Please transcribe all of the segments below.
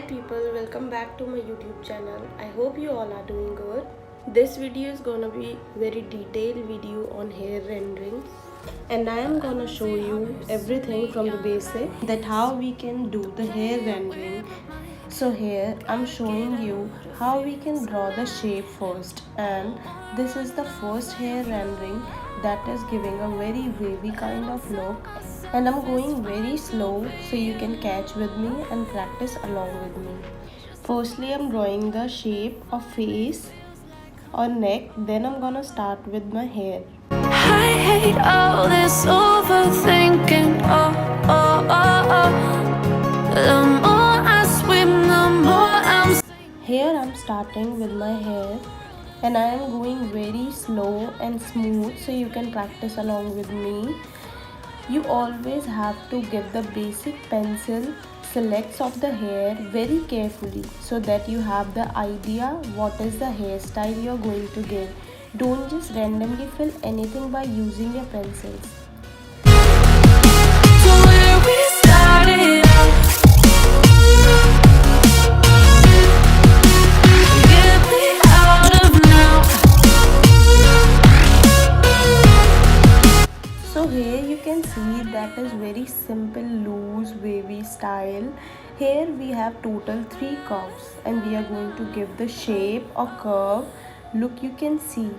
people, welcome back to my YouTube channel. I hope you all are doing good. This video is gonna be very detailed video on hair rendering, and I am gonna show you everything from the basic that how we can do the hair rendering. So here I'm showing you how we can draw the shape first, and this is the first hair rendering that is giving a very wavy kind of look, and I'm going very slow so you can catch with me and practice along with me. Firstly, I'm drawing the shape of face or neck, then I'm gonna start with my hair. I hate all this overthinking. The more I swim, the more I'm. Here I'm starting with my hair, and I am going very slow and smooth so you can practice along with me. You always have to get the basic pencil selects of the hair very carefully so that you have the idea what is the hairstyle you are going to give. Don't just randomly fill anything by using your pencils. So where we started out, get me out of now. So here you can see that is very simple loose wavy style. Here we have total 3 curves and we are going to give the shape or curve. Look, you can see.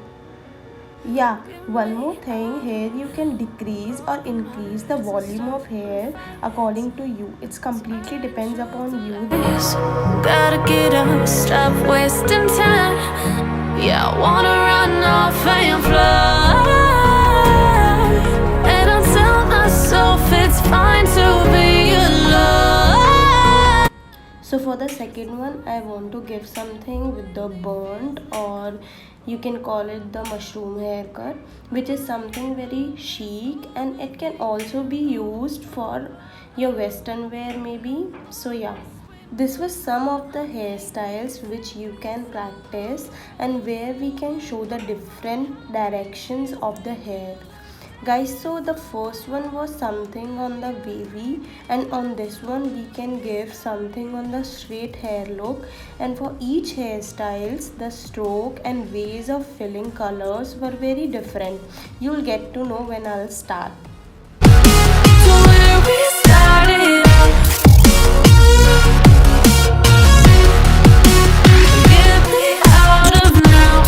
Yeah, one more thing, here you can decrease or increase the volume of hair according to you. It's completely depends upon you. Gotta get up, stop wasting time. Yeah, I wanna run off and fly. And I'll tell myself it's fine to be alone. So for the second one, I want to give something with the burnt, or you can call it the mushroom haircut, which is something very chic, and it can also be used for your western wear maybe. So yeah, this was some of the hairstyles which you can practice and where we can show the different directions of the hair. Guys, so the first one was something on the wavy, and on this one we can give something on the straight hair look, and for each hairstyles the stroke and ways of filling colors were very different. You'll get to know when I'll start. So where we started out, get me out of now.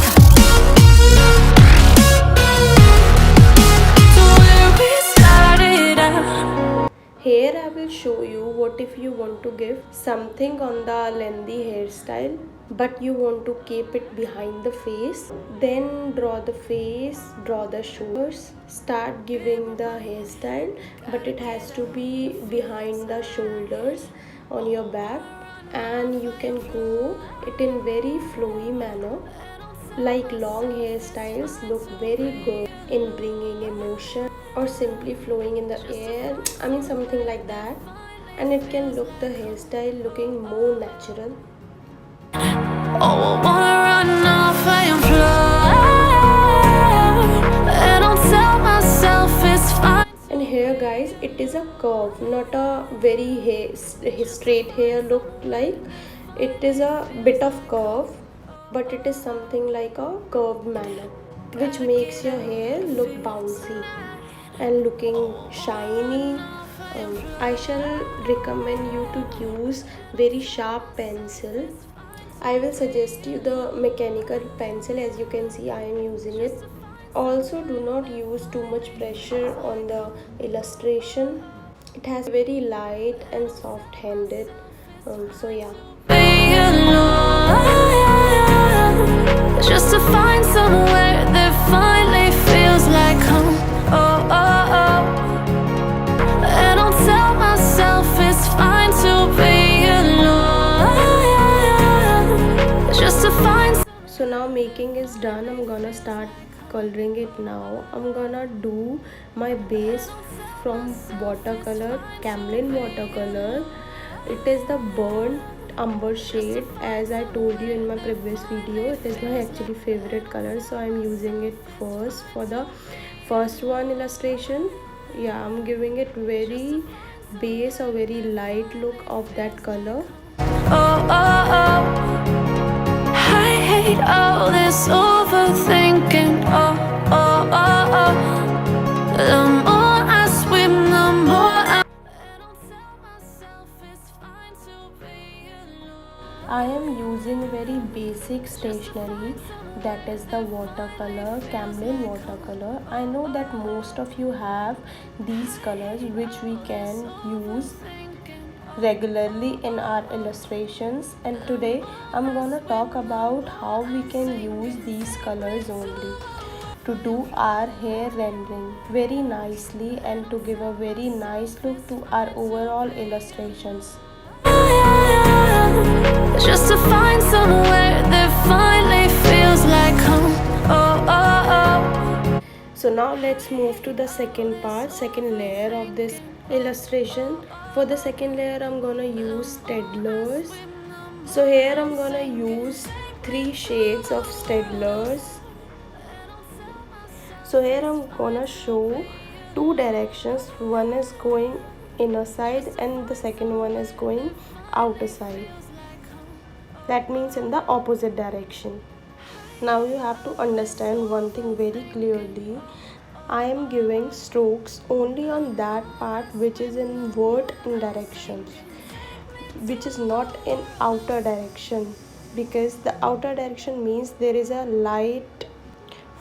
So where we started out. Here I will show you what if you want to give something on the lengthy hairstyle but you want to keep it behind the face. Then draw the face, draw the shoulders, start giving the hairstyle, but it has to be behind the shoulders on your back, and you can go it in very flowy manner. Like long hairstyles look very good in bringing emotion or simply flowing in the air. I mean something like that, and it can look the hairstyle looking more natural. Oh, I wanna run off and fly. And I'll tell myself it's fine. And here guys, it is a curve, not a very straight hair look. Like it is a bit of curve, but it is something like a curved manner which makes your hair look bouncy and looking shiny. I shall recommend you to use very sharp pencil. I will suggest you the mechanical pencil. As you can see, I am using it. Also, do not use too much pressure on the illustration. It has very light and soft handed. So yeah. Be alone, just to find somewhere that finally feels like home. Oh, oh, oh. And I'll tell myself it's fine to be alone, just to find. So now making is done. I'm gonna start coloring it now. I'm gonna do my base from watercolor, Camlin watercolor. It is the burnt umber shade. As I told you in my previous video, it is my actually favorite color, so I'm using it first for the first one illustration. Yeah, I'm giving it very base or very light look of that color. Oh, oh, oh. I hate all this overthinking. Oh, oh, oh, oh. The more I swim, the more I don't tell myself it's fine to be alone. I am using very basic stationery, that is the watercolor, Camlin watercolor. I know that most of you have these colors which we can use regularly in our illustrations, and today I'm gonna talk about how we can use these colors only to do our hair rendering very nicely and to give a very nice look to our overall illustrations. Just to find somewhere that finally feels like home. Oh, oh, oh. So now let's move to the second layer of this illustration. For the second layer I'm gonna use Staedtlers. So here I'm gonna use 3 shades of Staedtlers. So here I'm gonna show 2 directions. One is going inner side and the second one is going outer side. That means in the opposite direction. Now you have to understand one thing very clearly. I am giving strokes only on that part which is inward in direction, which is not in outer direction, because the outer direction means there is a light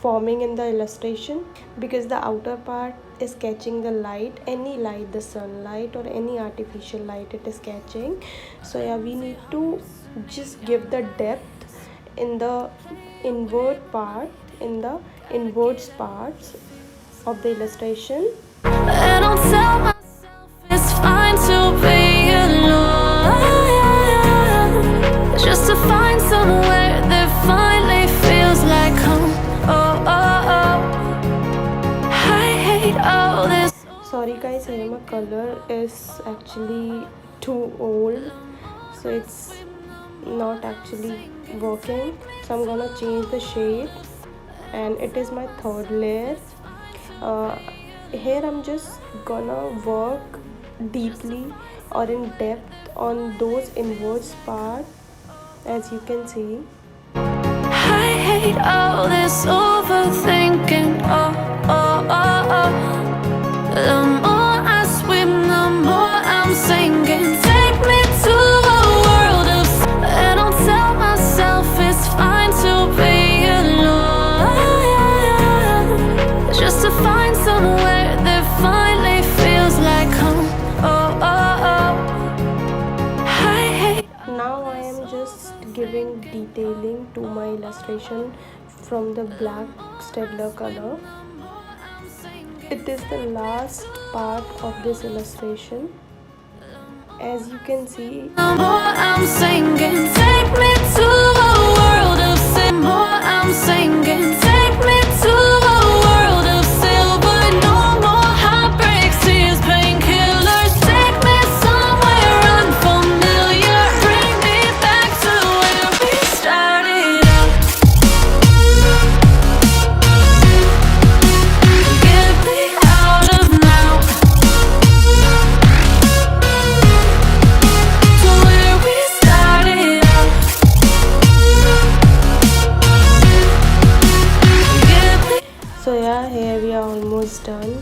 forming in the illustration, because the outer part is catching the light, any light, the sunlight or any artificial light it is catching. So yeah, we need to just give the depth in the inward part, in the inwards parts of the illustration. I don't tell myself it's fine to be alone. Just to find somewhere that finally feels like home. Oh, oh, oh. I hate all this. Sorry guys, here my color is actually too old, so it's not actually working. So I'm gonna change the shade, and it is my third layer. Here I'm just gonna work deeply or in depth on those inwards part, as you can see. I hate all this overthinking. Oh, oh, oh, oh. The more I swim, the more I'm sinking. Take me to a world of I don't tell myself it's fine to be alone. Just to find somewhere that finally feels like home. Oh, oh, oh. I hate. Now I am just giving detailing to my illustration from the black Staedtler color. It is the last part of this illustration. As you can see, The more I'm singing, take me to a world of sin. More I'm singing, take me to a world of silver. No more heartbreaks, tears, painkillers. Take me somewhere unfamiliar. Bring me back to where we started out. Get me out of now. To where we started out. Get me. so yeah, here we are almost done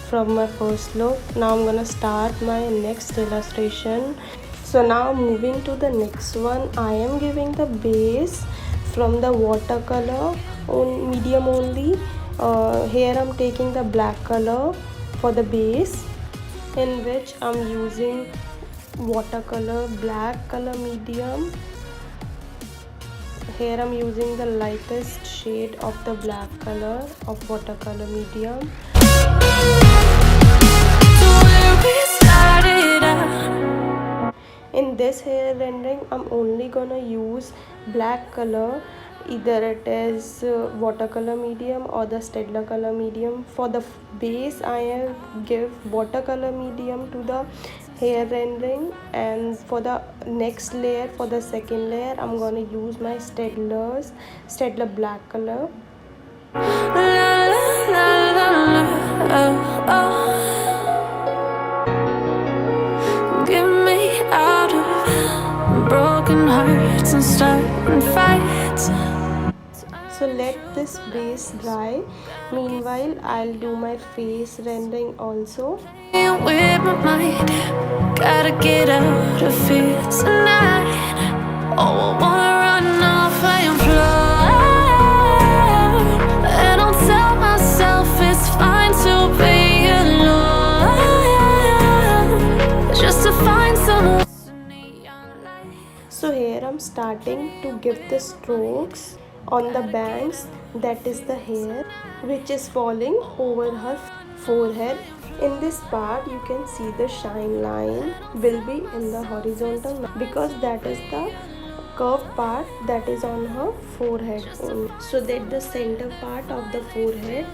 from my first look. Now I'm gonna start my next illustration. So now moving to the next one, I am giving the base from the watercolor on medium only. Here I'm taking the black color for the base, in which I'm using watercolor black color medium. Here I'm using the lightest shade of the black color of watercolor medium. To where we started out. In this hair rendering I'm only gonna use black color, either it is watercolor medium or the Staedtler color medium. For the base I give watercolor medium to the hair rendering, and for the next layer, for the second layer, I'm gonna use my Staedtler black color. La la la la la. Oh, oh. Get me out of broken hearts and starting fights. So let this base dry. Meanwhile, I'll do my face rendering also. With my mind, gotta get out of here tonight. Oh, I wanna run off and fly. And I'll tell myself it's fine to be alone, just to find someone. So here I'm starting to give the strokes on the bangs, that is the hair which is falling over her forehead. In this part you can see the shine line will be in the horizontal because that is the curved part that is on her forehead only, so that the center part of the forehead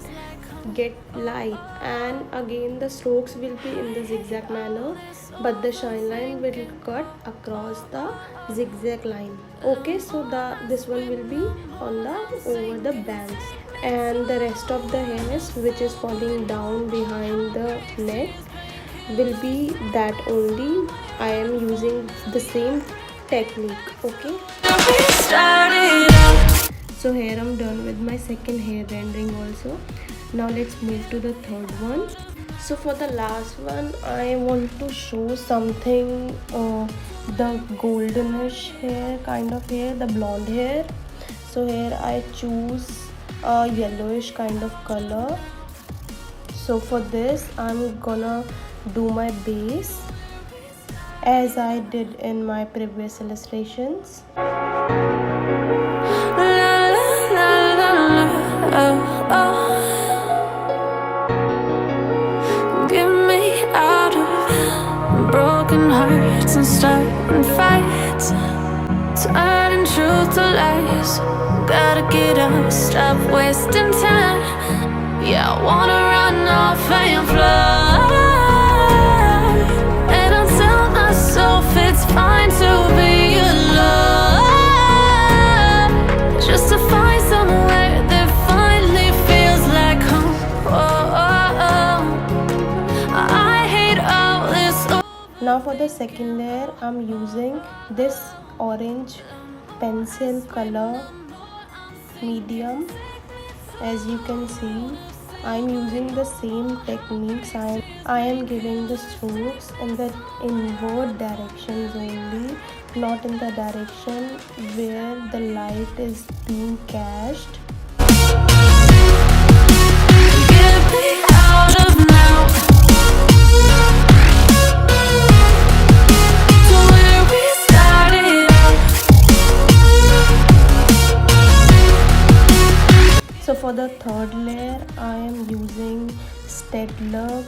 get light, and again the strokes will be in the zigzag manner, but the shine line will cut across the zigzag line. Okay, so this one will be on the over the bangs, and the rest of the hairs which is falling down behind the neck will be that only. I am using the same technique. Okay, so here I'm done with my second hair rendering also. Now let's move to the third one. So for the last one I want to show something, the goldenish hair kind of hair, the blonde hair. So here I choose a yellowish kind of color. So for this I'm gonna do my base as I did in my previous illustrations. Broken hearts and starting fights, turning truth to lies. Gotta get up, stop wasting time. Yeah, I wanna run off and fly, and I'll tell myself it's fine to be alone, just to find somewhere that finally feels like home. I hate all this. Now for the second layer I'm using this orange pencil color medium. As you can see, I'm using the same techniques. I am giving the strokes in the inward directions only, not in the direction where the light is being cast. Get me out of now. To where we started out. So for the third layer I am using Stedler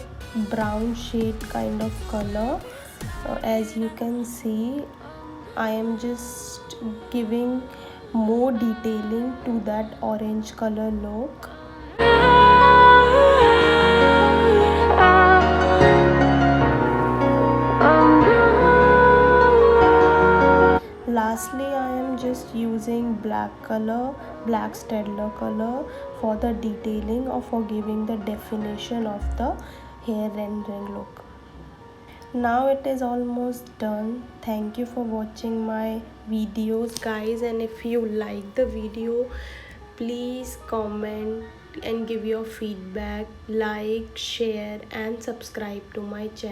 brown shade kind of color. As you can see, I am just giving more detailing to that orange color look. Lastly, I am just using black Stedler color for the detailing or for giving the definition of the hair rendering look. Now it is almost done. Thank you for watching my videos, guys, and if you like the video, please comment and give your feedback, like, share and subscribe to my channel.